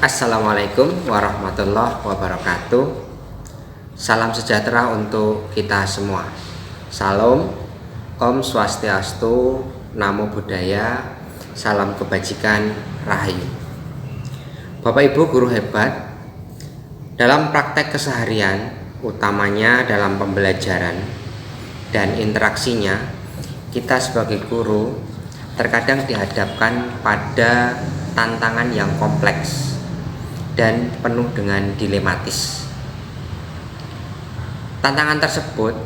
Assalamualaikum warahmatullahi wabarakatuh. Salam sejahtera untuk kita semua. Salam, Om Swastiastu, Namo Buddhaya, salam kebajikan, Rahayu. Bapak Ibu guru hebat, dalam praktek keseharian, utamanya dalam pembelajaran dan interaksinya, kita sebagai guru terkadang dihadapkan pada tantangan yang kompleks dan penuh dengan dilematis. Tantangan tersebut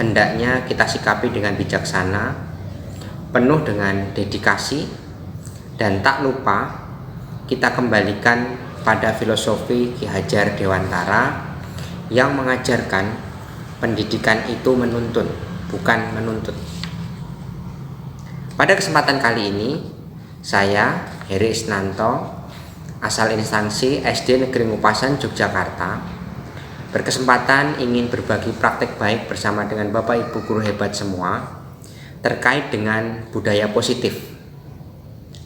hendaknya kita sikapi dengan bijaksana, penuh dengan dedikasi, dan tak lupa kita kembalikan pada filosofi Ki Hajar Dewantara yang mengajarkan pendidikan itu menuntun, bukan menuntut. Pada kesempatan kali ini, saya, Heri Isnanto, asal instansi SD Negeri Ngupasan, Yogyakarta, berkesempatan ingin berbagi praktek baik bersama dengan Bapak Ibu guru hebat semua terkait dengan budaya positif.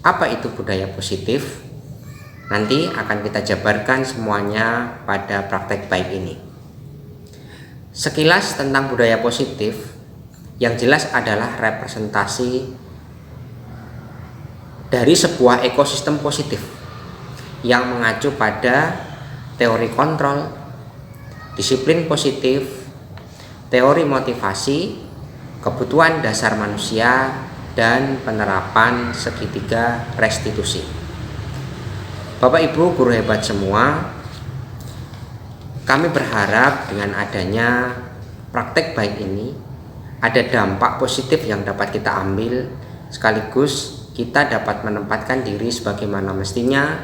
Apa itu budaya positif? Nanti akan kita jabarkan semuanya pada praktek baik ini. Sekilas tentang budaya positif, yang jelas adalah representasi dari sebuah ekosistem positif yang mengacu pada teori kontrol, disiplin positif, teori motivasi, kebutuhan dasar manusia, dan penerapan segitiga restitusi. Bapak Ibu guru hebat semua, kami berharap dengan adanya praktek baik ini ada dampak positif yang dapat kita ambil, sekaligus kita dapat menempatkan diri sebagaimana mestinya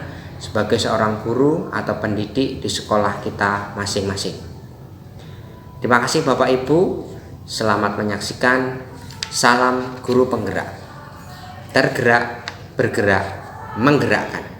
sebagai seorang guru atau pendidik di sekolah kita masing-masing. Terima kasih Bapak Ibu, selamat menyaksikan. Salam guru penggerak, tergerak, bergerak, menggerakkan.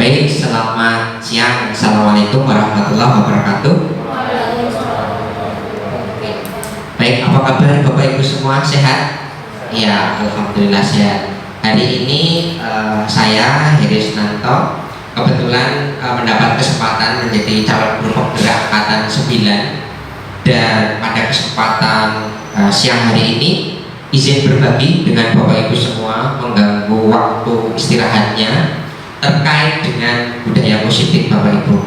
Baik, selamat siang. Assalamualaikum warahmatullahi wabarakatuh. Baik, apa kabar Bapak Ibu semua, sehat? Ya, Alhamdulillah sehat. Hari ini saya Heri Sunanto kebetulan mendapat kesempatan menjadi calon guru penggerak angkatan 9, dan pada kesempatan siang hari ini izin berbagi dengan Bapak Ibu semua, mengganggu waktu istirahatnya terkait dengan budaya positif Bapak Ibu.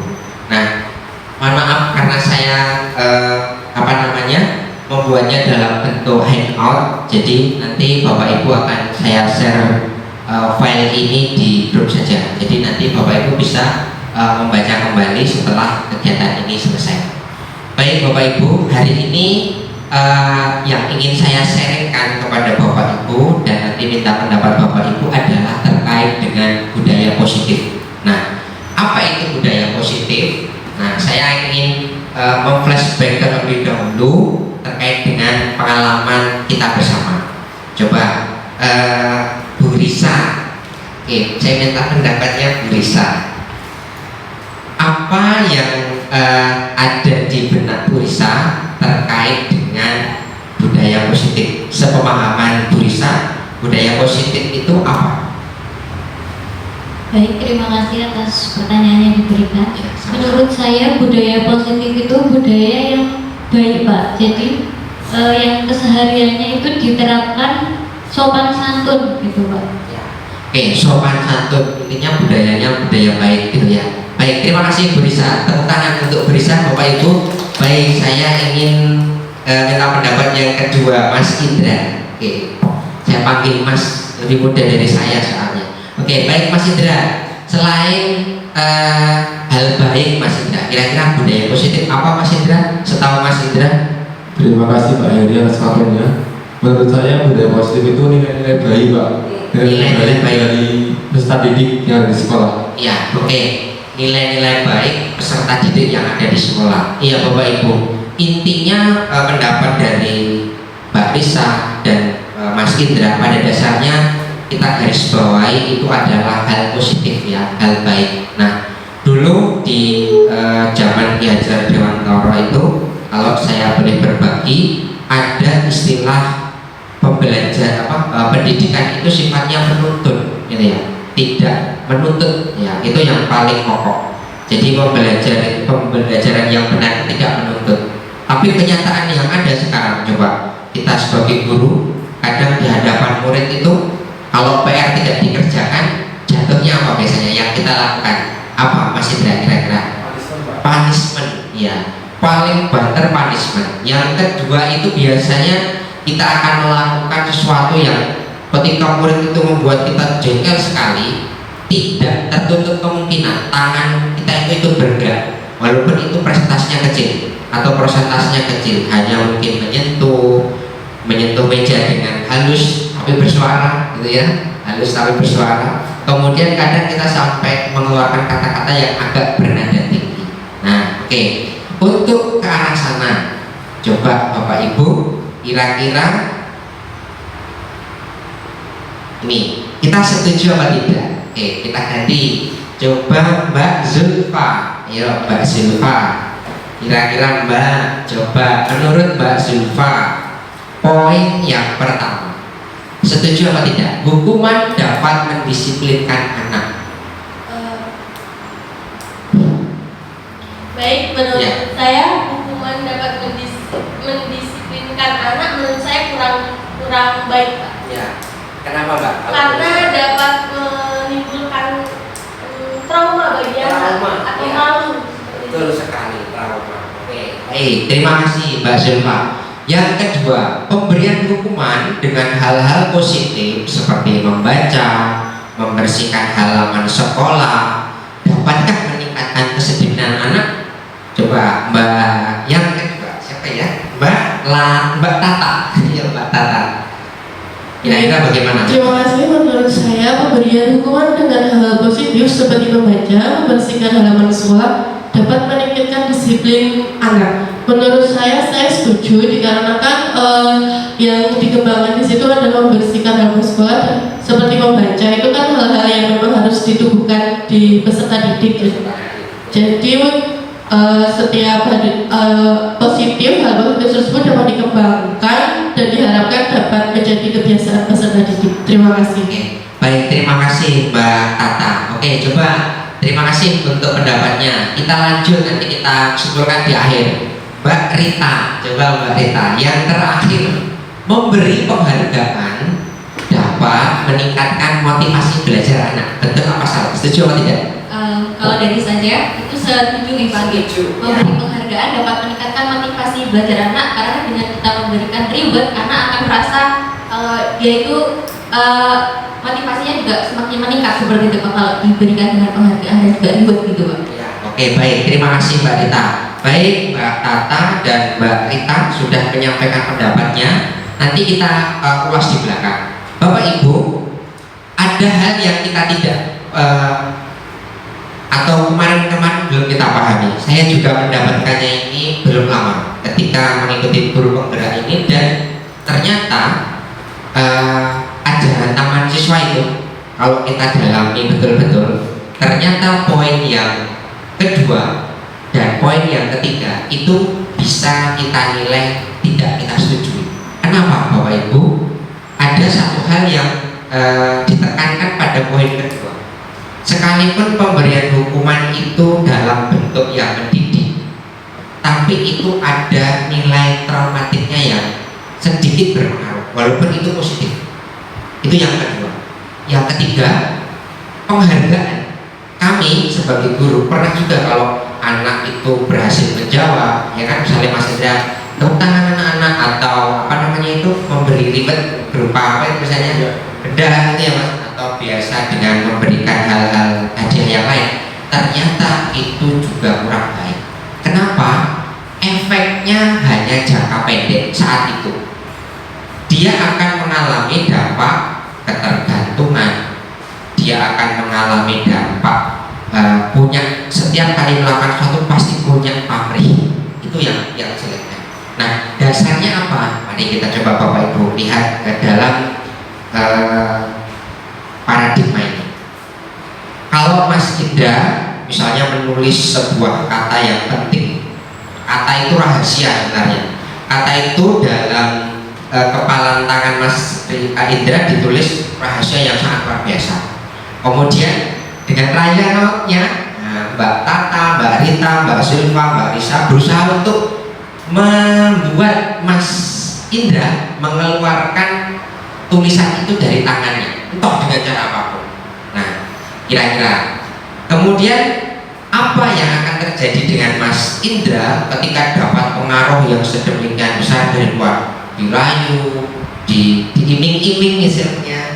Nah, mohon maaf karena saya membuatnya dalam bentuk hangout, jadi nanti Bapak Ibu akan saya share file ini di grup saja. Jadi nanti Bapak Ibu bisa membaca kembali setelah kegiatan ini selesai. Baik Bapak Ibu, hari ini yang ingin saya sharingkan kepada Bapak Ibu dan nanti minta pendapat Bapak Ibu adalah terkait dengan budaya positif. Nah, apa itu budaya positif? Nah, saya ingin memflashback terlebih dahulu terkait dengan pengalaman kita bersama. Coba Bu Risa, oke, saya minta pendapatnya Bu Risa. Apa yang ada di benak Bu Risa terkait dengan budaya positif? Sepemahaman Bu Risa, budaya positif itu apa? Baik, terima kasih atas pertanyaan yang diberikan. Ya, menurut saya budaya positif itu budaya yang baik, Pak. Jadi yang kesehariannya itu diterapkan sopan santun gitu, Pak. Ya. Oke, sopan santun, intinya budayanya budaya baik gitu ya. Baik, terima kasih Bu Risa. Tepuk tangan untuk Bu Risa, Bapak Ibu. Baik, saya ingin minta pendapat yang kedua, Mas Indra. Oke, saya panggil Mas, lebih muda dari saya soalnya. Oke, baik Mas Indra. Selain hal baik Mas Indra, kira-kira budaya positif apa Mas Indra? Setahu Mas Indra? Terima kasih Pak Heri atas waktunya. Menurut saya budaya positif itu nilai-nilai baik Pak. Nilai-nilai baik dari peserta didik yang ada di sekolah. Ya, oke. Nilai-nilai baik peserta didik yang ada di sekolah. Iya Bapak Ibu. Intinya pendapat dari Mbak Risa dan Mas Indra pada dasarnya kita garis bawahi itu adalah hal positif ya, hal baik. Nah, dulu di zaman Ki Hajar Dewantara itu, kalau saya boleh berbagi, ada istilah pendidikan itu sifatnya menuntut, gitu ya, tidak menuntut, ya itu yang paling pokok. Jadi pembelajaran yang benar tidak menuntut. Tapi kenyataan yang ada sekarang, coba kita sebagai guru, kadang di hadapan murid itu kalau PR tidak dikerjakan, jatuhnya apa biasanya yang kita lakukan? Apa masih kira-kira? Punishment, ya. Paling banter punishment. Yang kedua itu biasanya kita akan melakukan sesuatu yang ketika murid itu membuat kita jengkel sekali, tidak tertutup kemungkinan tangan kita itu ikut bergerak, walaupun itu presentasinya kecil atau prosentasenya kecil, hanya mungkin menyentuh meja dengan halus tapi bersuara, gitu ya, halus tapi bersuara. Kemudian kadang kita sampai mengeluarkan kata-kata yang agak bernada tinggi. Nah, oke. Untuk ke arah sana, coba Bapak Ibu, kira-kira ini kita setuju apa tidak? Oke, kita ganti. Coba Mbak Zulfa, ayo Mbak Zulfa. Kira-kira Mbak, coba menurut Mbak Zulfa, poin yang pertama, setuju apa tidak? Hukuman dapat mendisiplinkan anak. Baik, menurut saya hukuman dapat mendisiplinkan anak, menurut saya kurang baik, Pak. Ya, kenapa Mbak? Karena dapat menimbulkan trauma bagi anak atau malu. Betul sekali, trauma. Oke. Baik, terima kasih Mbak Zulfa. Yang kedua, pemberian hukuman dengan hal-hal positif seperti membaca, membersihkan halaman sekolah, dapatkah meningkatkan kedisiplinan anak? Coba Mbak yang kedua, siapa ya? Mbak Tata. Ya Mbak Tata. Kira-kira bagaimana? Terima kasih. Menurut saya pemberian hukuman dengan hal positif seperti membaca, membersihkan halaman sekolah dapat meningkatkan disiplin anak. Menurut saya setuju dikarenakan yang dikembangkan di situ adalah membersihkan halaman sekolah, seperti membaca itu kan hal-hal yang memang harus ditubuhkan di peserta didik. Jadi setiap positif, hal positif tersebut dapat dikembangkan dan diharapkan dapat menjadi kebiasaan peserta didik. Terima kasih. Baik, terima kasih Mbak Tata. Oke, coba terima kasih untuk pendapatnya. Kita lanjut, nanti kita simpulkan di akhir. Mbak Rita, coba Mbak Rita. Yang terakhir, memberi penghargaan dapat meningkatkan motivasi belajar anak. Betul apa salah? Setuju atau tidak? Kalau dari saya itu setuju nih Pak. Memberi penghargaan dapat meningkatkan motivasi belajar anak karena dengan kita memberikan reward, anak akan merasa dia itu motivasinya juga semakin meningkat seperti itu Pak, kalau diberikan dengan penghargaan dan juga reward gitu Pak. Ya, oke, baik, terima kasih Mbak Rita. Baik, Mbak Tata dan Mbak Rita sudah menyampaikan pendapatnya. Nanti kita ulas di belakang. Bapak Ibu, ada hal yang kita tidak atau kemarin-kemarin belum kita pahami. Saya juga mendapatkannya ini belum lama ketika mengikuti guru penggerak ini, dan ternyata ajaran taman siswa itu kalau kita dalami betul-betul, ternyata poin yang kedua dan poin yang ketiga itu bisa kita nilai tidak kita setujui. Kenapa Bapak Ibu? Ada satu hal yang ditekankan pada poin kedua. Sekalipun pemberian hukuman itu dalam bentuk yang mendidik, tapi itu ada nilai traumatiknya yang sedikit berpengaruh, walaupun itu positif. Itu yang kedua. Yang ketiga, penghargaan. Kami sebagai guru pernah juga kalau anak itu berhasil menjawab, ya kan, misalnya Mas Indra, tepuk tangan anak-anak, atau apa namanya itu, memberi reward berupa apa itu misalnya benda itu ya Mas, atau biasa dengan memberikan hal-hal hadiah yang lain, ternyata itu juga kurang baik. Kenapa? Efeknya hanya jangka pendek saat itu. Dia akan mengalami dampak ketergantungan, dia akan mengalami dampak punya, setiap kali melakukan sesuatu pasti punya pamrih. Itu yang jeleknya. Nah, dasarnya apa? Mari kita coba Bapak Ibu lihat ke dalam paradigma ini. Kalau Mas Indra misalnya menulis sebuah kata yang penting, kata itu rahasia sebenarnya. Kata itu dalam kepalan tangan Mas Indra ditulis rahasia yang sangat luar biasa. Kemudian dengan raya notnya, Mbak Tata, Mbak Rita, Mbak Silva, Mbak Risa berusaha untuk membuat Mas Indra mengeluarkan tulisan itu dari tangannya, entah dengan cara apapun. Nah, kira-kira kemudian apa yang akan terjadi dengan Mas Indra ketika dapat pengaruh yang sedemikian besar dari luar, dirayu, diiming-iming misalnya,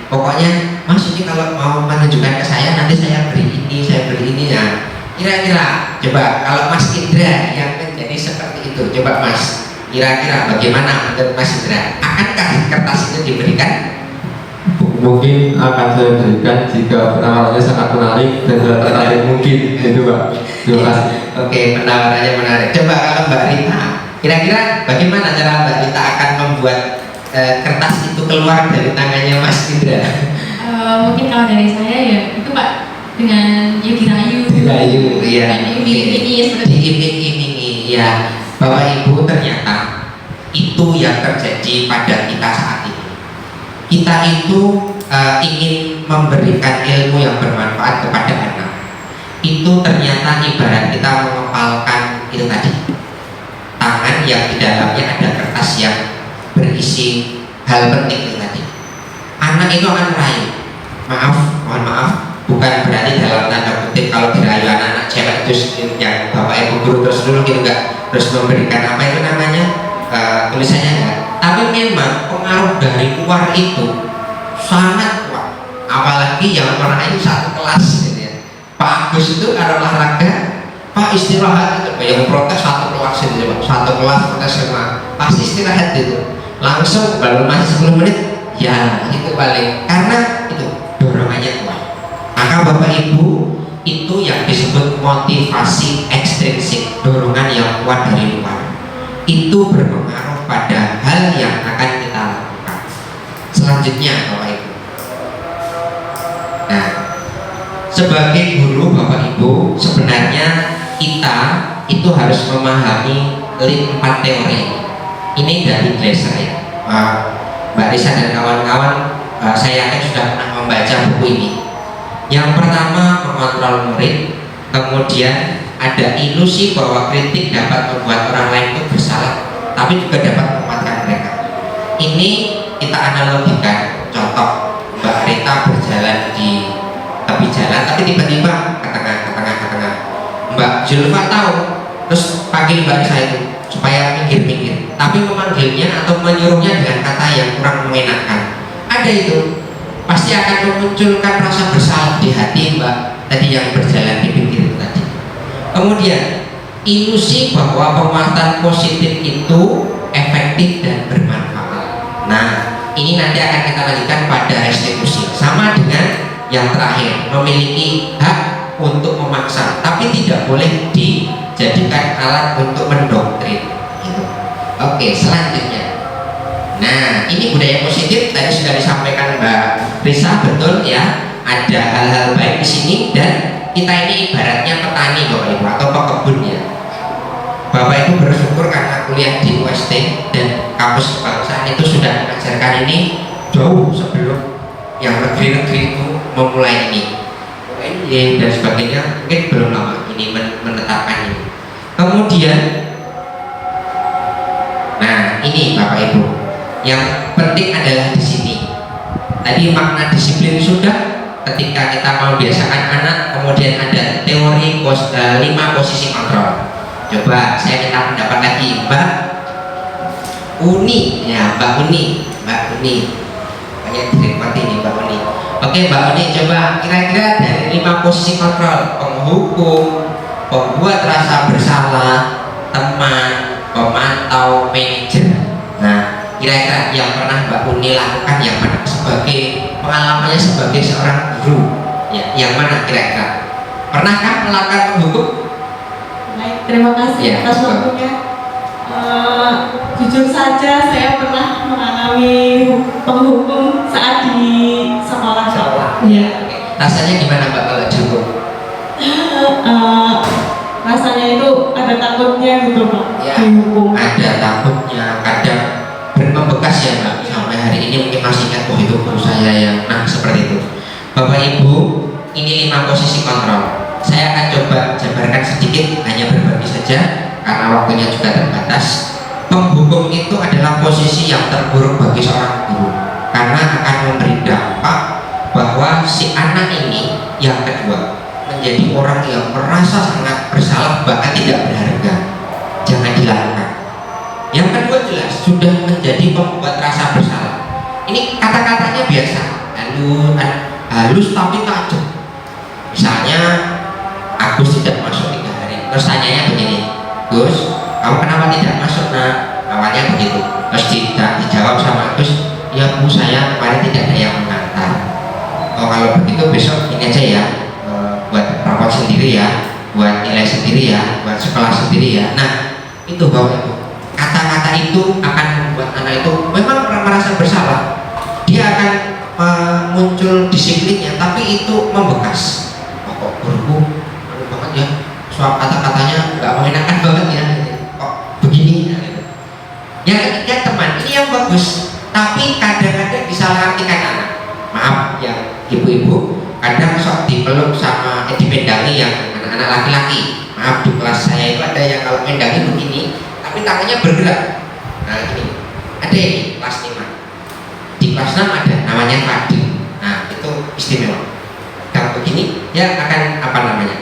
pokoknya Mas ini kalau mau menunjukkan ke saya nanti saya beri ini, saya beri ini. Nah, kira-kira coba kalau Mas Indra yang menjadi seperti itu, coba Mas, kira-kira bagaimana menurut Mas Indra? Akankah kertas itu diberikan? Mungkin akan saya berikan jika penawarannya sangat menarik dan tertarik mungkin itu Pak. Terima kasih. Oke, penawarannya menarik. Coba kalau Mbak Rita, kira-kira bagaimana cara Mbak Rita akan membuat kertas itu keluar dari tangannya Mas Indra? Mungkin kalau dari saya ya itu Pak, dengan ya dirayu, iya, diiming-imingi, ya. Bapak Ibu, ternyata itu yang terjadi pada kita saat ini. Kita itu ingin memberikan ilmu yang bermanfaat kepada anak. Itu ternyata ibarat kita mengepalkan itu tadi, tangan yang di dalamnya ada kertas yang berisi hal penting itu tadi. Anak itu akan merayu. Mohon maaf, bukan berarti dalam tanda kutip kalau dirayu anak-anak cewek terus yang Bapak Ibu guru terus dulu gitu enggak, terus memberikan apa itu namanya tulisannya enggak. Tapi memang pengaruh dari luar itu sangat kuat, apalagi yang pernah itu satu kelas gitu ya. Pak Agus itu kalau olahraga, Pak istirahat itu, yang protes satu kelas itu, satu kelas protes semua, pasti istirahat itu, langsung baru masih 10 menit, ya itu paling, karena itu dorongannya kuat. Maka Bapak Ibu, itu yang disebut motivasi ekstrinsik, dorongan yang kuat dari luar. Itu berpengaruh pada hal yang akan kita lakukan. Selanjutnya Bapak Ibu, nah sebagai guru Bapak Ibu, sebenarnya kita itu harus memahami 4 teori. Ini dari Glasser ya. Mbak Risa dan kawan-kawan, saya yakin sudah pernah membaca buku ini. Yang pertama, mengontrol murid. Kemudian ada ilusi bahwa kritik dapat membuat orang lain itu bersalah, tapi juga dapat menguatkan mereka. Ini kita analogikan. Contoh, Mbak Rita berjalan di tepi jalan, tapi tiba-tiba ke tengah. Mbak Zulfa tahu, terus panggil Mbak Risa itu supaya minggir-minggir, tapi memanggilnya atau menyuruhnya dengan kata yang kurang mengenakan. Ada itu, pasti akan memunculkan rasa bersalah di hati Mbak tadi yang berjalan di pinggir itu tadi. Kemudian ilusi bahwa penguatan positif itu efektif dan bermanfaat. Nah, ini nanti akan kita lanjutkan pada restitusi. Sama dengan yang terakhir, memiliki hak untuk memaksa, tapi tidak boleh dijadikan alat untuk mendoktrin. Gitu. Oke, selanjutnya. Nah, ini budaya positif tadi sudah disampaikan Mbak Risa, betul ya. Ada hal-hal baik di sini dan kita ini ibaratnya petani Bapak Ibu atau pekebun ya. Bapak Ibu bersyukur karena kuliah di UST dan kampus kebangsaan itu sudah mengajarkan ini jauh sebelum yang negeri-negeri itu memulai ini. Dan sebagainya mungkin belum lama ini menetapkan ini. Kemudian, nah ini Bapak Ibu, yang penting adalah di sini. Tadi makna disiplin sudah. Ketika kita membiasakan anak, kemudian ada teori 5 posisi kontrol. Coba saya minta pendapat lagi Mbak Uni ya, Mbak Uni banyak direkomendasi ini Mbak Uni. Oke Mbak Uni, coba kira-kira dari 5 posisi kontrol: penghukum, pembuat rasa bersalah, teman, pemantau, manajer. Nah, kira-kira yang pernah Mbak Uni lakukan yang mana sebagai pengalamannya sebagai seorang guru ya, yang mana kira-kira? Pernahkah melakukan penghukum? Baik, terima kasih Ya, atas waktunya. Jujur saja saya pernah mengalami penghukum saat di sekolah. Ya. Rasanya gimana Mbak kalau dihukum? Rasanya itu ada takutnya gitu Pak. Ya, dihukum. ada takutnya, kadang membekas ya Mbak. Sampai hari ini mungkin masih ingat, oh itu guru saya yang seperti itu. Bapak Ibu, ini 5 posisi kontrol. Saya akan coba jabarkan sedikit, hanya berbagi saja karena waktunya juga terbatas. Penghukum itu adalah posisi yang terburuk bagi seorang guru karena akan memberi dampak bahwa si anak ini yang kedua menjadi orang yang merasa sangat bersalah bahkan tidak berharga. Jangan dilakukan. Yang kedua jelas sudah menjadi pembuat rasa bersalah. Ini kata-katanya biasa, halus tapi tajam. Misalnya Agus tidak masuk 3 hari. Terus tanyanya begini, Gus, kamu kenapa tidak masuk? Nah, awalnya begitu. Terus dijawab sama Agus, ya Bu, saya kemarin tidak ada yang mengantar. Oh, kalau begitu besok ini aja ya, buat rapor sendiri ya, buat nilai sendiri ya, buat sekolah sendiri ya. Nah, itu Bapak Ibu. Kata-kata itu akan membuat anak itu memang merasa bersalah. Dia akan muncul disiplinnya, tapi itu membekas. Kok guruku banget ya, soal kata-katanya nggak mengenakan banget ya, kok begini gitu. Yang ketiga teman, ini yang bagus, tapi kadang-kadang disalahartikan anak. Maaf ya ibu-ibu, kadang sok dipeluk sama dipendangi yang anak-anak laki-laki. Maaf, di kelas saya itu ada yang kalau mendangi begini, tapi tangannya bergerak. Nah ini, ada ini kelas 5. Di kelas 6 ada namanya Fadil. Nah itu istimewa. Kalau begini, ya akan apa namanya?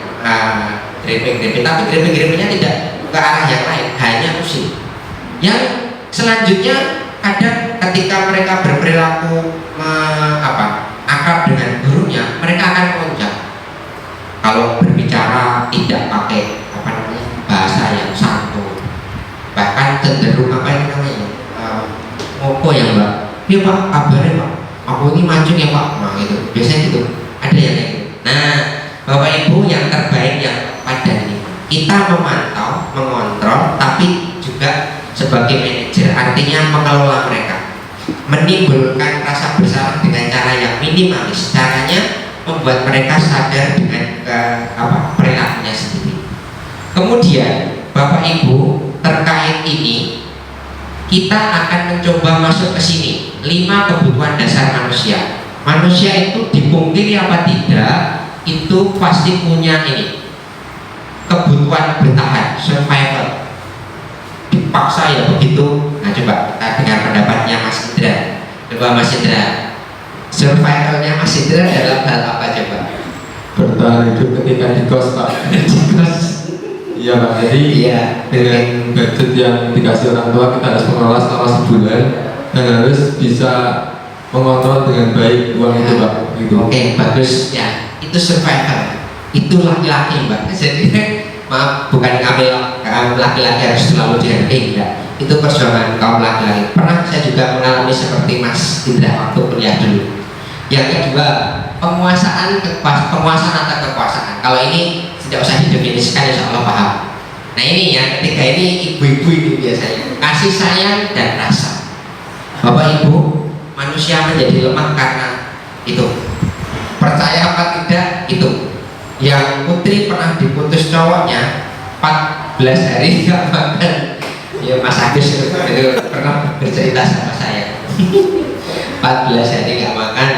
Grepe-grepe, tapi grepe-grepenya tidak ke arah yang lain, hanya usir. Yang selanjutnya kadang ketika mereka berperilaku akrab dengan gurunya, mereka akan melonjak. Kalau berbicara tidak pakai bahasa yang santun, bahkan cenderung ngoko ya Mbak. Iya Pak, kabarnya Pak, aku ini mancung ya Pak. Nah gitu, biasanya gitu. Ada yang kayak gitu. Nah Bapak Ibu, yang terbaik yang pada ini kita memantau, mengontrol, tapi juga sebagai manajer, artinya mengelola mereka, menimbulkan rasa bersalah dengan cara yang minimalis. Caranya membuat mereka sadar dengan perilakunya sendiri. Kemudian Bapak Ibu, terkait ini kita akan mencoba masuk ke sini 5 kebutuhan dasar manusia. Manusia itu dipungkiri apa tidak, itu pasti punya ini kebutuhan bertahan, survival. Dipaksa ya begitu. Nah coba kita dengar pendapatnya Mas Indra. Coba Mas Indra, survivalnya Mas Indra dalam hal apa coba? Bertahan hidup ketika di kos Pak. Iya Pak, jadi dengan budget yang dikasih orang tua kita harus mengelola selama sebulan dan harus bisa mengontrol dengan baik uang itu Pak. Gitu. Oke, bagus ya. Itu survival. Itu laki-laki Mbak. Jadi maaf, bukan ngambil laki-laki harus selalu dihargai ya. Itu perjuangan kaum laki-laki. Pernah saya juga mengalami seperti Mas Indra waktu kuliah dulu. Yang kedua, penguasaan atau kekuasaan. Kalau ini tidak usah didefinisikan, insya Allah paham. Nah ini yang ketiga, ini ibu-ibu ini biasanya kasih sayang dan rasa. Bapak Ibu, manusia menjadi lemah karena itu. Percaya apa tidak itu. Yang putri pernah diputus cowoknya 14 hari nggak makan. Ya Mas Agus itu pernah bercerita sama saya. 14 hari nggak makan.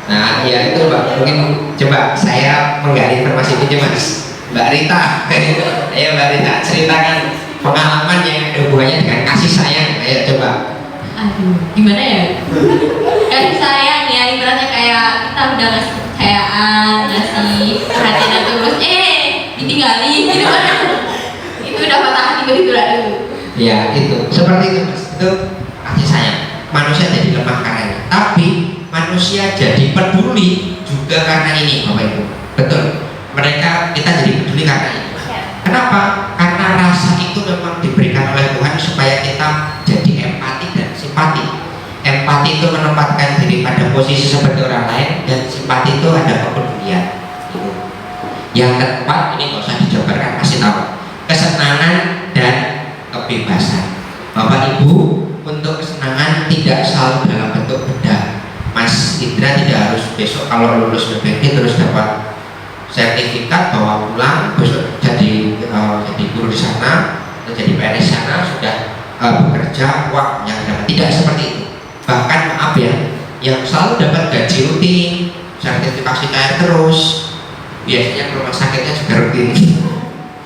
Nah ya itu Mbak, mungkin coba saya menggali informasi ini Mas. Mbak Rita, ayo Mbak Rita ceritakan pengalaman yang ada hubungannya dengan kasih sayang. Ayo coba. Aduh, gimana ya? Kasih sayang ya, ibaratnya kayak kita udah ngasih kepercayaan, ngasih perhatian dan tulus, ditinggalin gitu kan. Itu udah patah hati begitu dulu. Ya itu, seperti itu Mas. Itu kasih sayang. Manusia jadi lemah karena ini. Tapi manusia jadi peduli juga karena ini, Bapak Ibu. Betul. Kita jadi peduli karena ini. Kenapa? Karena rasa itu memang diberikan oleh Tuhan supaya kita jadi empati dan simpati. Empati itu menempatkan diri pada posisi seperti orang lain, dan simpati itu ada kepedulian. Yang keempat, ini nggak usah dijabarkan, kasih tahu. Kesenangan dan kebebasan. Bapak Ibu, untuk kesenangan tidak selalu dalam bentuk benda. Mas Indra tidak harus besok kalau lulus BPK terus dapat sertifikat bahwa pulang besok jadi guru di sana atau jadi PNS di sana sudah bekerja uang yang dapat, tidak seperti itu. Bahkan maaf ya, yang selalu dapat gaji rutin, sertifikasi cair terus, biasanya ke rumah sakitnya juga rutin.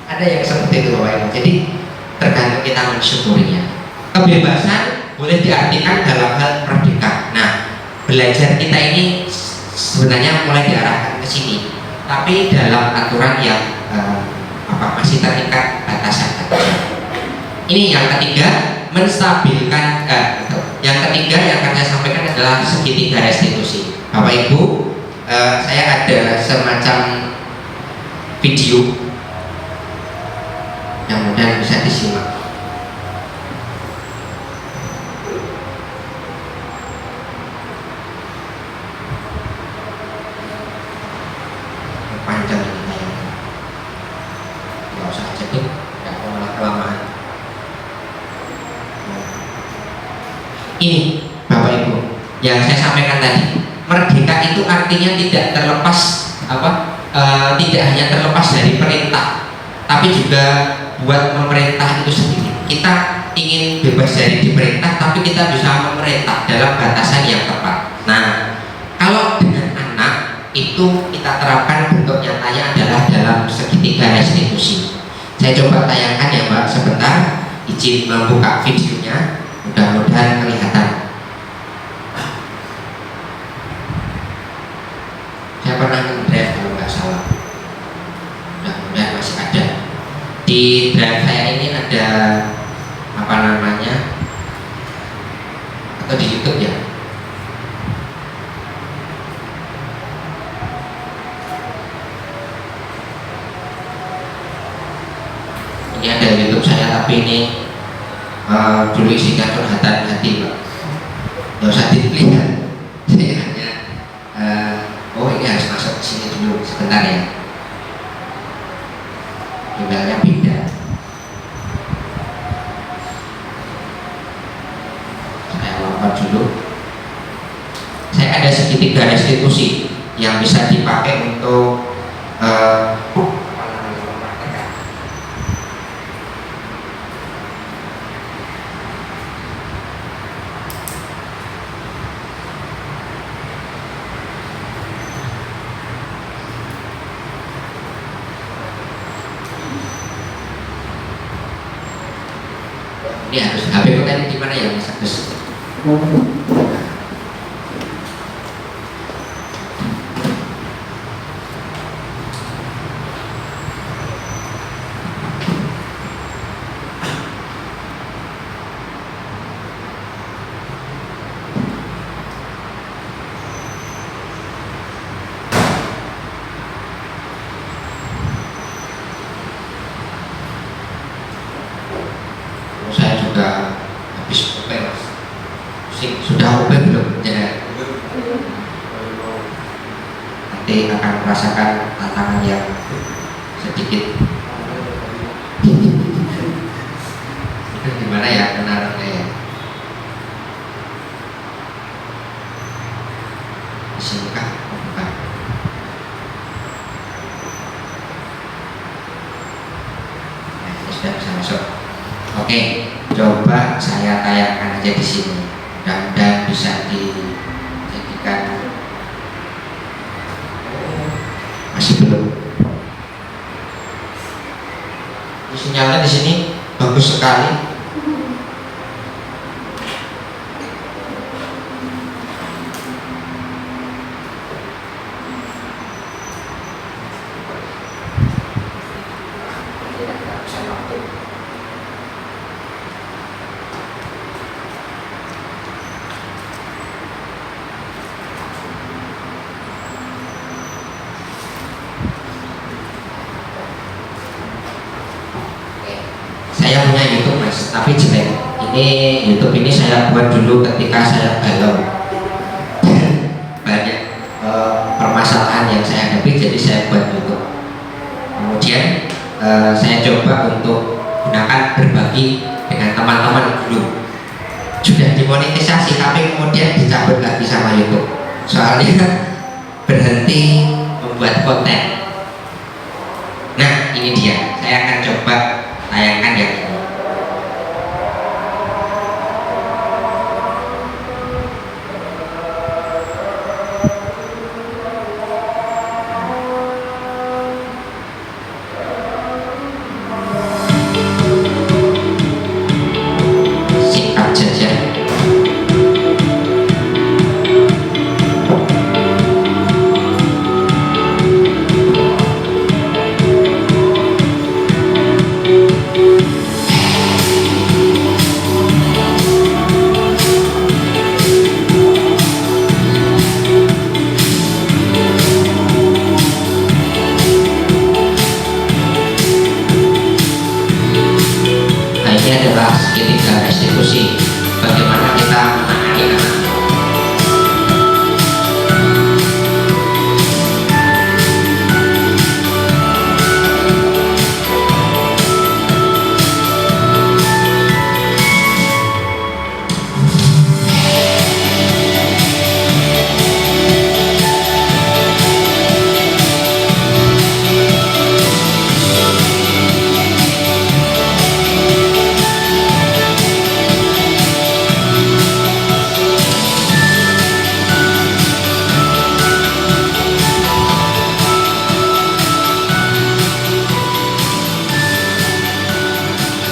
Ada yang seperti itu Bapak Ibu. Jadi tergantung kita mensyukurinya. Kebebasan boleh diartikan dalam hal merdeka. Nah, belajar kita ini sebenarnya mulai diarahkan ke sini, tapi dalam aturan yang masih terikat batasan-batasan. Ini yang ketiga, menstabilkan. Yang ketiga yang akan saya sampaikan adalah segitiga restitusi. Bapak Ibu, saya ada semacam video yang mudah bisa disimak. Panjang ini ya. Nggak usah aja deh, nggak mau malah kelamaan. Ini Bapak Ibu yang saya sampaikan tadi, merdeka itu artinya tidak terlepas tidak hanya terlepas dari perintah, tapi juga buat memerintah itu sendiri. Kita ingin bebas dari diperintah, tapi kita bisa memerintah dalam batasan yang tepat. Nah, kalau dengan anak itu kita terapkan bentuk nyatanya adalah dalam segitiga restitusi. Saya coba tayangkan ya Mbak sebentar, izin membuka videonya, mudah-mudahan kelihatan. Saya pernah nge-drive kalau nggak salah, mudah-mudahan masih ada. Di drive saya ini ada apa namanya, atau di YouTube ya. Ini ada YouTube saya, tapi ini dulu isinya curhatan hati Pak. Nggak usah dilihat. Saya hanya ini harus masuk ke sini dulu sebentar ya. Tinggalnya beda. Saya lompat dulu. Saya ada segitiga restitusi. yang bisa dipakai untuk ini harus HP ku tadi gimana ya Mas Agus? Saya juga habis OP Mas. Sudah OP belum? Ya. Nanti akan merasakan tantangan yang sedikit. Itu gimana ya menariknya ya? Di sini kah? Oh, bukan. Nah, ini sudah bisa masuk. Oke, coba saya tayangkan aja di sini. Mudah-mudahan bisa dijadikan. Masih belum. Ini sinyalnya di sini bagus sekali. Saya punya YouTube Mas, tapi jelek. Ini YouTube ini saya buat dulu ketika saya galau. Banyak permasalahan yang saya hadapi, jadi saya buat YouTube. Kemudian saya coba untuk gunakan berbagi dengan teman-teman dulu. Sudah dimonetisasi, tapi kemudian dicabut lagi sama YouTube. Soalnya berhenti membuat konten. Nah, ini dia. Saya akan coba tayangkan yang ini. Singkat saja. Ini adalah segitiga restitusi, bagaimana kita menangani anak.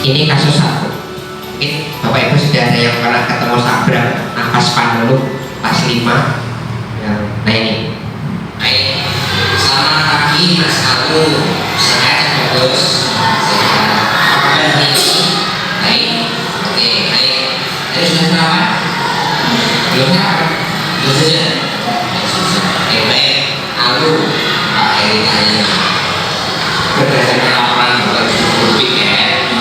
Ini kasus aku. Mungkin Bapak Ibu sudah ada yang pernah ketemu Sabram nafas Panelu pas 5. Nah ini. Baik. Selamat pagi Mas Alu. Sehat bagus. Sehat. Apa kabar hari ini? Baik. Oke, baik. Tadi sudah sarapan? Belum sarapan? Belum saja. Oke, baik. Alu, Pak Heri tanya. Berdasarkan laporan Bapak Ibu weekend,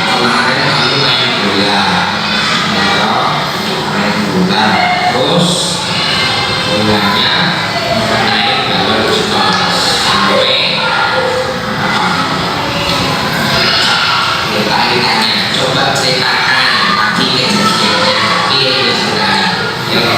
kemarin aku main bola, terus bolanya naik balon sekolah sampai kita ditanya, coba ceritakan pagi kejadiannya, iya sudah, yuk.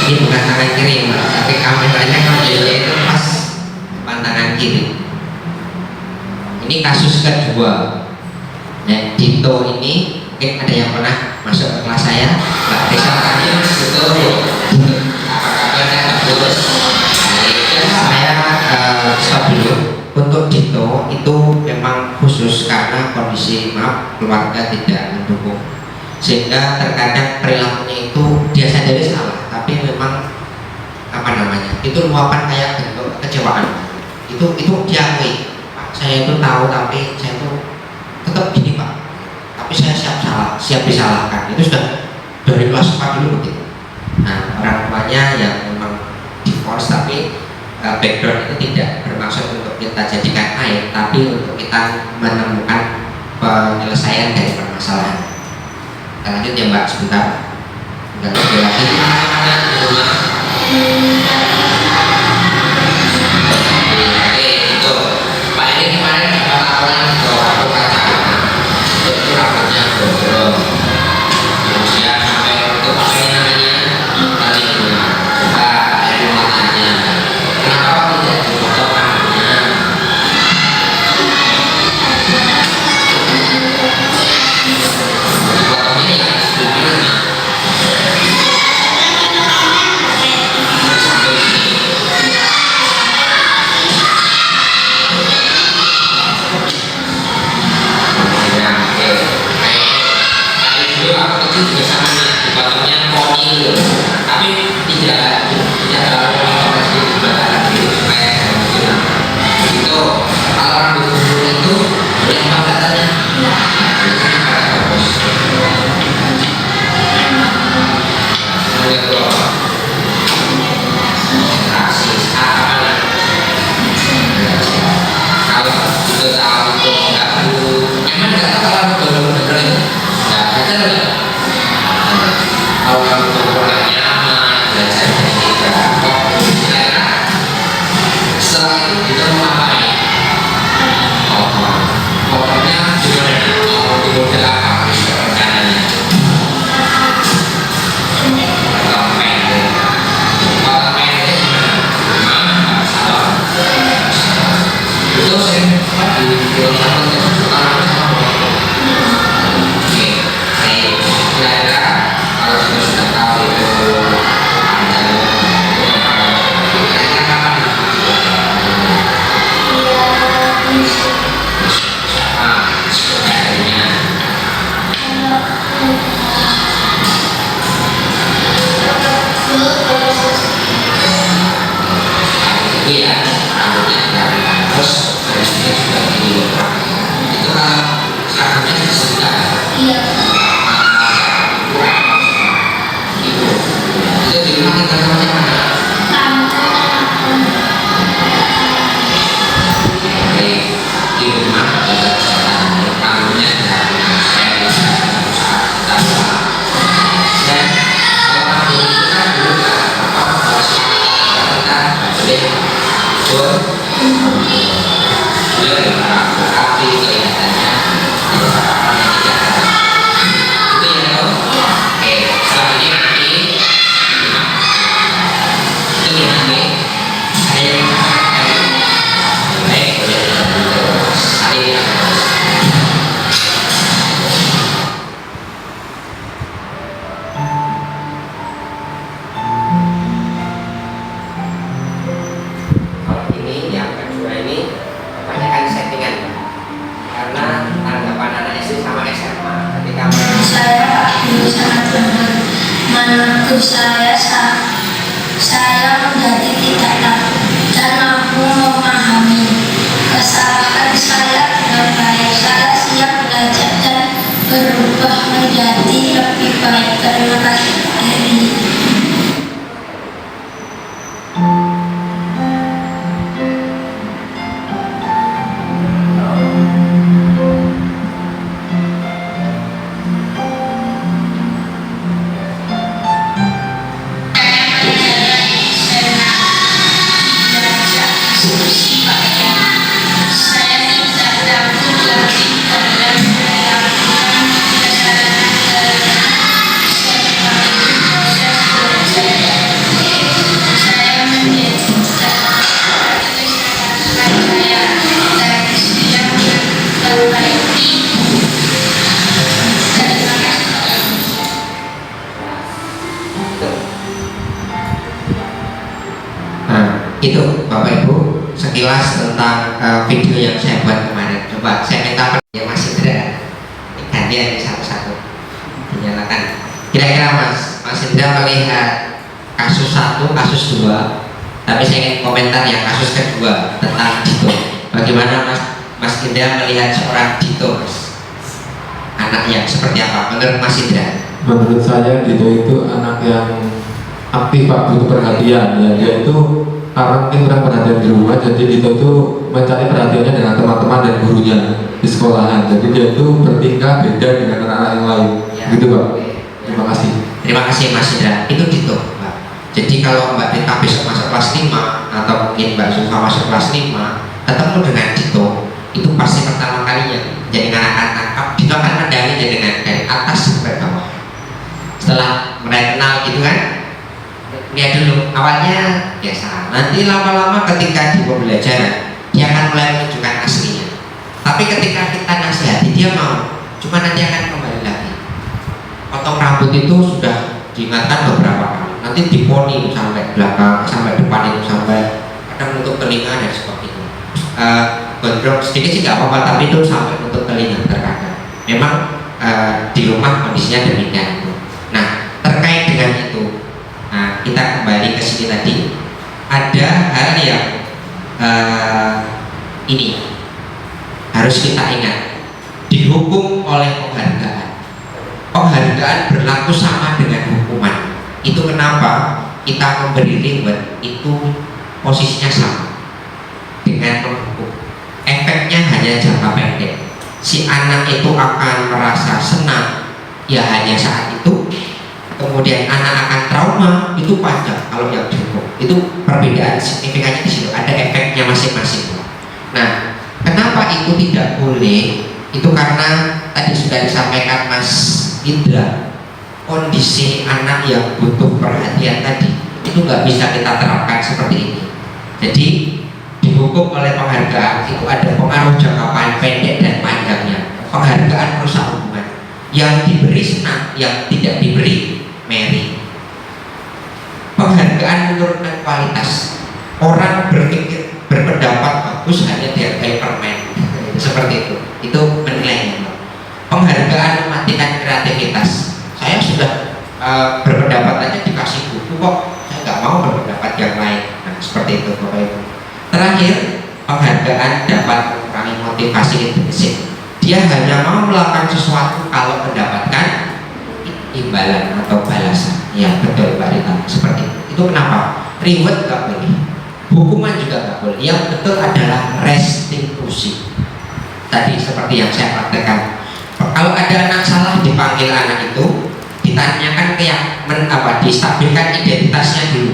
Ini bukan tangan kiri Mbak, tapi kameranya ngambilnya itu pas pantangan kiri. Ini kasus kedua. Nah, Dito ini mungkin ada yang pernah masuk ke kelas saya, Mbak Risa tadi betul. Apa kabarnya terputus? Saya stop dulu. Untuk Dito itu memang khusus karena kondisi maaf keluarga tidak mendukung, sehingga terkadang perilakunya itu dia sadari salah, tapi memang apa namanya itu luapan kayak bentuk kecewaan. Itu dia akui, Pak saya itu tahu tapi saya itu tetap gini Pak, tapi saya siap disalahkan. Itu sudah dari kelas 4 dulu begitu. Nah orang tuanya yang memang divorce tapi background itu tidak bermaksud untuk kita jadikan air, tapi untuk kita menemukan penyelesaian dari permasalahan. Kita lanjut ya Mbak sebentar. Enggak lagi mana di rumah. Oke itu Pak ini kemarin pengalaman bawa aku kaca itu rambutnya gondrong, kemudian sampai itu pakai namanya tali bunga. Coba Pak Eri mau tanya kenapa tidak dipotong rambutnya? Dipotongnya yang sebelumnya sampai sini. Ya, oke. Kayak dulu aku kecil juga sama nih, dipotongnya poni gitu. Tapi tidak terlalu potong sih, dibatangkan gitu supaya mungkin itu kalau rambut gundul itu boleh apa katanya? Biasanya pada bagus. Semuanya tuh rasis apa lah. Kalau itu tahu itu mengganggu, nyaman nggak tahu kalau rambut bener itu? Nggak baca nggak? Kalau rambut bener nyaman, belajar dari kita. Kira-kira setelah itu kita mau ngapain? Potongnya gimana? Mau di model apa? Rencananya? Potong pendek. Potong pendek gimana? Rumah, salon. Itu sering di film salon itu utama sama potong. Oke, baik. Kira-kira kalau kita sudah tahu itu kira-kira kapan? Sebenarnya itu ya rambutnya dari terus garisnya juga di itu kalau rambutnya disesuaikan itu di rumah kita macam mana? Di rumah kita rambutnya dari saya bisa dan kalau rambut itu kan dulu apa kita boleh boleh rapi kelihatannya itu orang yang tidak itu ya toh. Oke setelah ini nanti itu nanti ada yang baik boleh saya kalau ini yang kedua ini kebanyakan settingan karena tanggapan anak SD sama SMA ketika Saya dulu sangat benar menegur saya menjadi tidak takut dan mampu memahami kesalahan saya dengan baik. Saya siap belajar dan berubah menjadi lebih baik. Terima kasih Pak Eri. Itu Bapak Ibu sekilas tentang video yang saya buat kemarin. Coba saya minta ya Mas Indra gantian satu-satu dinyalakan. Kira-kira Mas Indra melihat kasus 1, kasus 2, tapi saya ingin komentar yang kasus kedua tentang Dito. Bagaimana Mas Indra melihat seorang Dito, Mas? Anak yang seperti apa menurut Mas Indra? Menurut saya Dito itu anak yang aktif Pak, butuh perhatian ya. Dia itu karena mungkin kurang perhatian di rumah, jadi Dito itu mencari perhatiannya dengan teman-teman dan gurunya di sekolahan. Jadi dia itu bertingkah beda dengan anak-anak yang lain Ya. gitu Pak. Terima kasih. Terima kasih Mas Indra. Itu Dito, Mbak. Jadi kalau Mbak Dita besok masuk kelas 5 atau mungkin Mbak Zulfa masuk kelas 5 ketemu dengan Dito, itu pasti pertama kalinya jadi anak-anak Dito akan mendatangi dengan dari atas sampai bawah. Setelah mulai kenal gitu kan, lihat dulu awalnya biasa, nanti lama-lama ketika di pembelajaran dia akan mulai menunjukkan aslinya. Tapi ketika kita nasihati dia mau, cuma nanti akan kembali lagi. Potong rambut itu sudah diingatkan beberapa kali, nanti diponi sampai belakang, sampai depan itu, sampai kadang menutup telinga dan sebagainya. Gondrong sedikit sih nggak apa-apa, tapi itu sampai menutup telinga terkadang. Memang di rumah kondisinya demikian itu. Nah, terkait dengan itu, kita kembali ke sini tadi. Ada hal yang ini harus kita ingat, dihukum oleh penghargaan. Penghargaan berlaku sama dengan hukuman. Itu kenapa kita memberi reward itu posisinya sama dengan menghukum. Efeknya hanya jangka pendek. Si anak itu akan merasa senang ya hanya saat itu, kemudian anak akan trauma itu panjang kalau yang dihukum. Itu perbedaan signifikannya di situ, ada efeknya masing-masing. Nah, kenapa itu tidak boleh? Itu karena tadi sudah disampaikan Mas Indra, kondisi anak yang butuh perhatian tadi itu nggak bisa kita terapkan seperti ini. Jadi dihukum oleh penghargaan itu ada pengaruh jangka pendek dan panjangnya. Penghargaan merusak hubungan. Yang diberi senang, yang tidak diberi merry. Penghargaan menurunkan kualitas. Orang berpendapat bagus hanya dihargai permen. Seperti itu. Itu menilainya. Penghargaan mematikan kreativitas. Saya sudah berpendapat aja dikasih buku kok, saya nggak mau berpendapat yang lain. Nah, seperti itu Bapak Ibu. Terakhir, penghargaan dapat mengurangi motivasi intrinsik. Dia hanya mau melakukan sesuatu kalau mendapatkan imbalan atau balasan. Ya betul Mbak Rita, seperti itu. Itu kenapa? Reward nggak boleh, hukuman juga nggak boleh. Yang betul adalah restitusi. Tadi seperti yang saya praktekkan. Kalau ada anak salah dipanggil anak itu, ditanyakan distabilkan identitasnya dulu.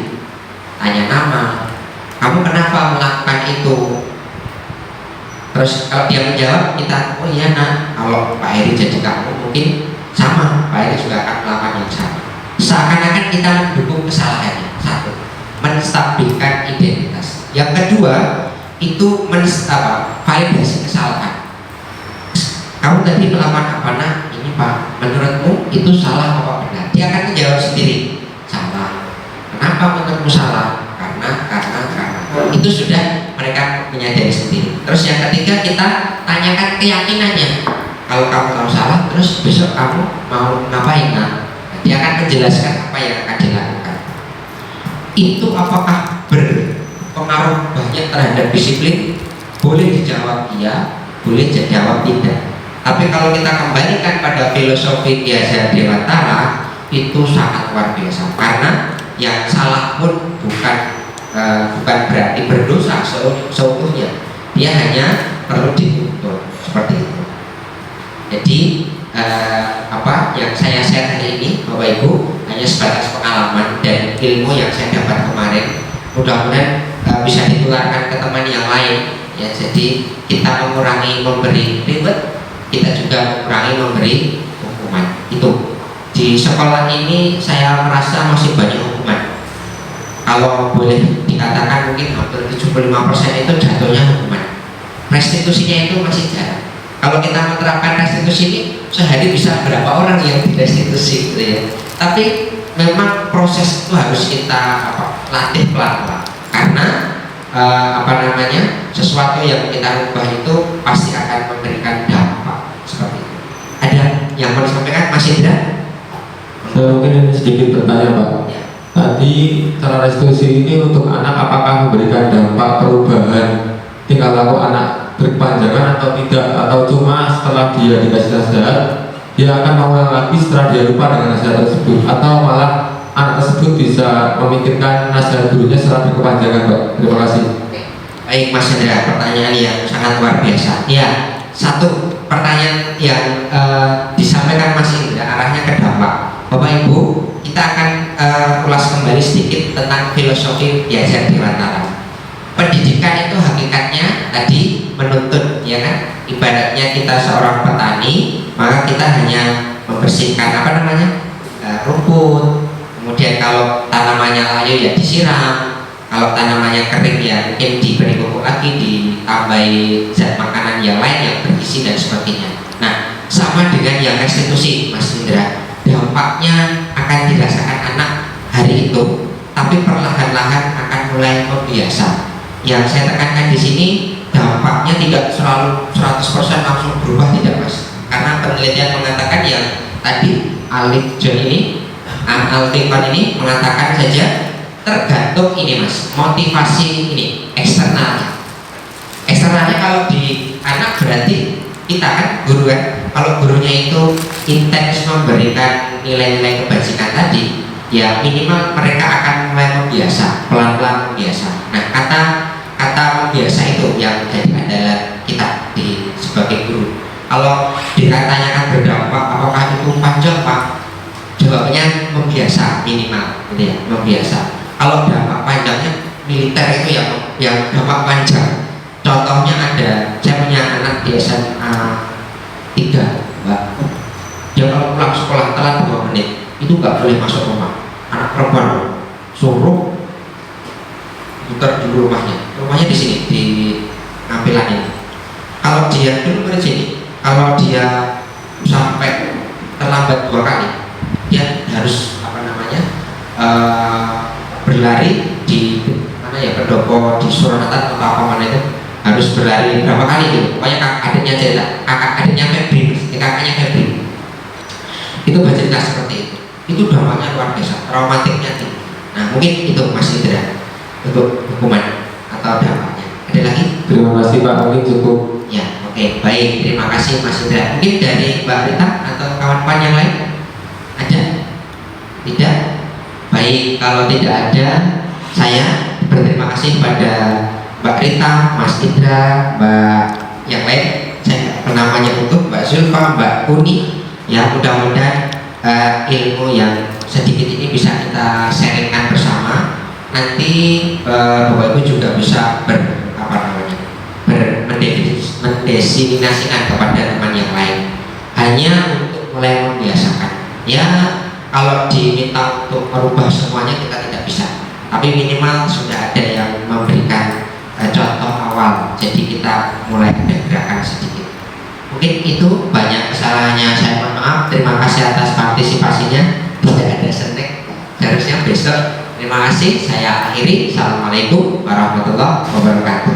Tanya nama, kamu kenapa melakukan itu? Terus kalau dia menjawab, kita oh iya nak, kalau Pak Heri jadi kamu mungkin sama, Pak Heri juga akan melakukan yang sama. Seakan-akan kita mendukung kesalahannya. Satu, menstabilkan identitas. Yang kedua, itu validasi kesalahan. Kamu tadi melakukan apa nak? Ini Pak, menurutmu itu salah apa benar? Dia akan menjawab sendiri, salah. Kenapa menurutmu salah? Karena itu sudah mereka menyadari sendiri. Terus yang ketiga, kita tanyakan keyakinannya. Kalau kamu tahu salah, terus besok kamu mau ngapain? Nah, dia akan menjelaskan apa yang akan dilakukan. Itu apakah berpengaruh banyak terhadap disiplin? Boleh dijawab iya, boleh dijawab tidak. Tapi kalau kita kembalikan pada filosofi Kiai Dewantara, itu sangat luar biasa. Karena yang salah pun bukan berarti berdosa seutuhnya. Dia hanya perlu dituntut seperti itu. Jadi yang saya share hari ini Bapak Ibu hanya sebatas pengalaman dan ilmu yang saya dapat kemarin. Mudah-mudahan bisa ditularkan ke teman yang lain. Ya, jadi kita mengurangi memberi reward, kita juga mengurangi memberi hukuman. Itu di sekolah ini saya merasa masih banyak hukuman. Kalau boleh dikatakan mungkin hampir 75% itu jatuhnya hukuman. Restitusinya itu masih jarang. Kalau kita menerapkan restitusi ini, sehari bisa berapa orang yang direstitusi gitu ya. Tapi memang proses itu harus kita latih pelan-pelan. Karena sesuatu yang kita ubah itu pasti akan memberikan dampak seperti itu. Ada yang mau disampaikan Mas Indra? Saya mungkin sedikit bertanya Pak. Ya. Tadi cara restitusi ini untuk anak apakah memberikan dampak perubahan tingkah laku anak berkepanjangan atau tidak, atau cuma setelah dia dikasih nasihat dia akan mengulang lagi setelah dia lupa dengan nasihat tersebut, atau malah anak tersebut bisa memikirkan nasihat gurunya secara berkepanjangan Pak? Terima kasih. Baik Mas Indra, pertanyaan yang sangat luar biasa. Ya, satu pertanyaan yang disampaikan Mas Indra arahnya ke dampak. Bapak Ibu, kita akan ulas kembali sedikit tentang filosofi belajar Dewantara. Pendidikan itu hakikatnya tadi menuntut, ya kan? Ibaratnya kita seorang petani, maka kita hanya membersihkan rumput. Kemudian kalau tanamannya layu ya disiram, kalau tanamannya kering ya mungkin diberi pupuk lagi, ditambahi zat makanan yang lain yang bergizi dan sebagainya. Nah, sama dengan yang restitusi Mas Indra, dampaknya akan dirasakan anak hari itu, tapi perlahan-lahan akan mulai membiasa. Yang saya tekankan di sini, dampaknya tidak selalu 100% langsung berubah, tidak Mas, karena penelitian mengatakan yang tadi Alifjon ini mengatakan saja tergantung ini Mas, motivasi ini eksternalnya kalau di anak berarti kita kan guru kan, kalau gurunya itu intens memberikan nilai-nilai kebajikan tadi, ya minimal mereka akan mulai membiasa, pelan-pelan membiasa. Nah, kata membiasa itu yang jadi adalah kita sebagai guru. Kalau ditanyakan berdampak apakah itu panjang Pak, jawabnya membiasa minimal, gitu ya, membiasa. Kalau dampak panjangnya militer itu yang dampak panjang. Contohnya ada, saya punya anak di SMA 3 Mbak. Dia kalau pulang sekolah telat 2 menit itu nggak boleh masuk rumah. Anak perempuan suruh putar dulu rumahnya di sini, di Ngampilan ini. Kalau dia dulu di sini, kalau dia sampai terlambat 2 kali, dia harus berlari di mana ya, pendopo di Suranatan atau apa mana itu, harus berlari berapa kali gitu. Pokoknya adiknya cerita, kakaknya Febri itu bercerita seperti itu dampaknya luar biasa, traumatiknya tinggi. Nah, mungkin itu Mas Indra untuk hukuman atau dampaknya. Ada lagi? Terima kasih Pak, mungkin cukup. Ya, oke, baik, terima kasih Mas Indra. Mungkin dari Mbak Rita atau kawan-kawan yang lain ada? Tidak? Baik, kalau tidak ada, saya berterima kasih pada Mbak Rita, Mas Indra, Mbak yang lain. Saya namanya untuk Mbak Zulfa, Mbak Uni. Ya, mudah-mudahan ilmu yang sedikit ini bisa kita sharingkan bersama. Nanti Bapak Ibu juga bisa mendesinasikan kepada teman yang lain, hanya untuk mulai membiasakan. Ya, kalau diminta untuk merubah semuanya kita tidak bisa, tapi minimal sudah ada yang memberikan contoh awal, jadi kita mulai ada gerakan sedikit. Mungkin itu banyak kesalahannya, saya mohon maaf. Terima kasih atas partisipasinya. Tidak ada snack, seharusnya besok. Terima kasih, saya akhiri. Assalamualaikum warahmatullahi wabarakatuh.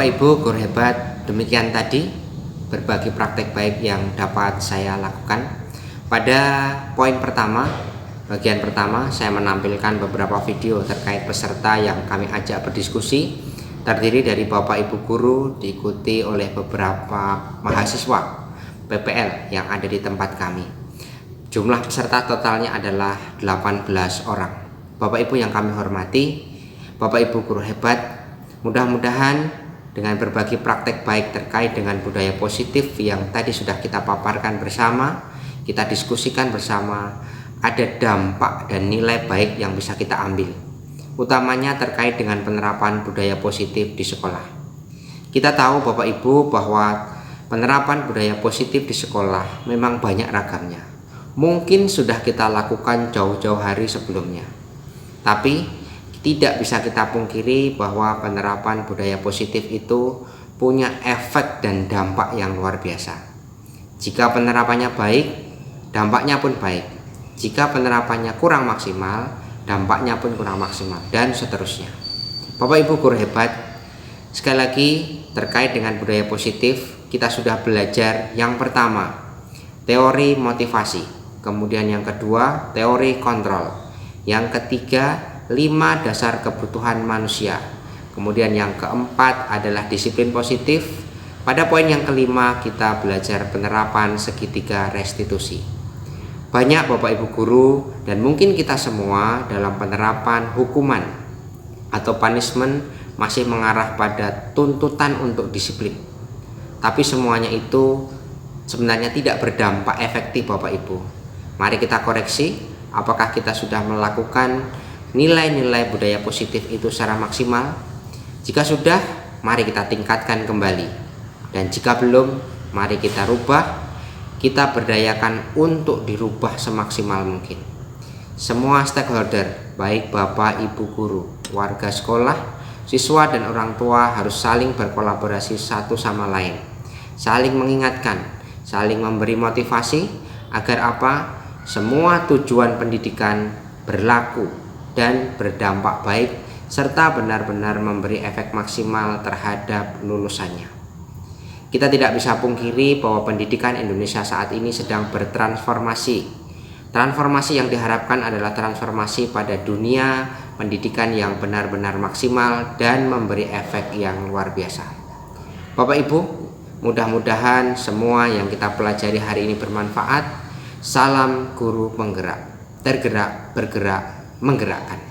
Bapak Ibu guru hebat, demikian tadi berbagi praktek baik yang dapat saya lakukan. Pada poin pertama, bagian pertama, saya menampilkan beberapa video terkait peserta yang kami ajak berdiskusi, terdiri dari Bapak Ibu guru, diikuti oleh beberapa mahasiswa PPL yang ada di tempat kami. Jumlah peserta totalnya adalah 18 orang. Bapak Ibu yang kami hormati, Bapak Ibu guru hebat, mudah-mudahan dengan berbagi praktek baik terkait dengan budaya positif yang tadi sudah kita paparkan bersama, kita diskusikan bersama, ada dampak dan nilai baik yang bisa kita ambil, utamanya terkait dengan penerapan budaya positif di sekolah. Kita tahu Bapak Ibu bahwa penerapan budaya positif di sekolah memang banyak ragamnya. Mungkin sudah kita lakukan jauh-jauh hari sebelumnya, tapi tidak bisa kita pungkiri bahwa penerapan budaya positif itu punya efek dan dampak yang luar biasa. Jika penerapannya baik, dampaknya pun baik. Jika penerapannya kurang maksimal, dampaknya pun kurang maksimal, dan seterusnya. Bapak Ibu guru hebat, sekali lagi terkait dengan budaya positif, kita sudah belajar yang pertama, teori motivasi. Kemudian yang kedua, teori kontrol. Yang ketiga, 5 dasar kebutuhan manusia. Kemudian yang keempat adalah disiplin positif. Pada poin yang kelima, kita belajar penerapan segitiga restitusi. Banyak Bapak Ibu guru dan mungkin kita semua dalam penerapan hukuman atau punishment masih mengarah pada tuntutan untuk disiplin. Tapi semuanya itu sebenarnya tidak berdampak efektif Bapak Ibu. Mari kita koreksi, apakah kita sudah melakukan nilai-nilai budaya positif itu secara maksimal? Jika sudah, mari kita tingkatkan kembali. Dan jika belum, mari kita rubah, kita berdayakan untuk dirubah semaksimal mungkin. Semua stakeholder, baik Bapak Ibu guru, warga sekolah, siswa dan orang tua harus saling berkolaborasi satu sama lain, saling mengingatkan, saling memberi motivasi agar apa? Semua tujuan pendidikan berlaku dan berdampak baik serta benar-benar memberi efek maksimal terhadap lulusannya. Kita tidak bisa pungkiri bahwa pendidikan Indonesia saat ini sedang bertransformasi. Transformasi yang diharapkan adalah transformasi pada dunia pendidikan yang benar-benar maksimal dan memberi efek yang luar biasa. Bapak Ibu, mudah-mudahan semua yang kita pelajari hari ini bermanfaat. Salam guru penggerak, tergerak, bergerak, menggerakkan.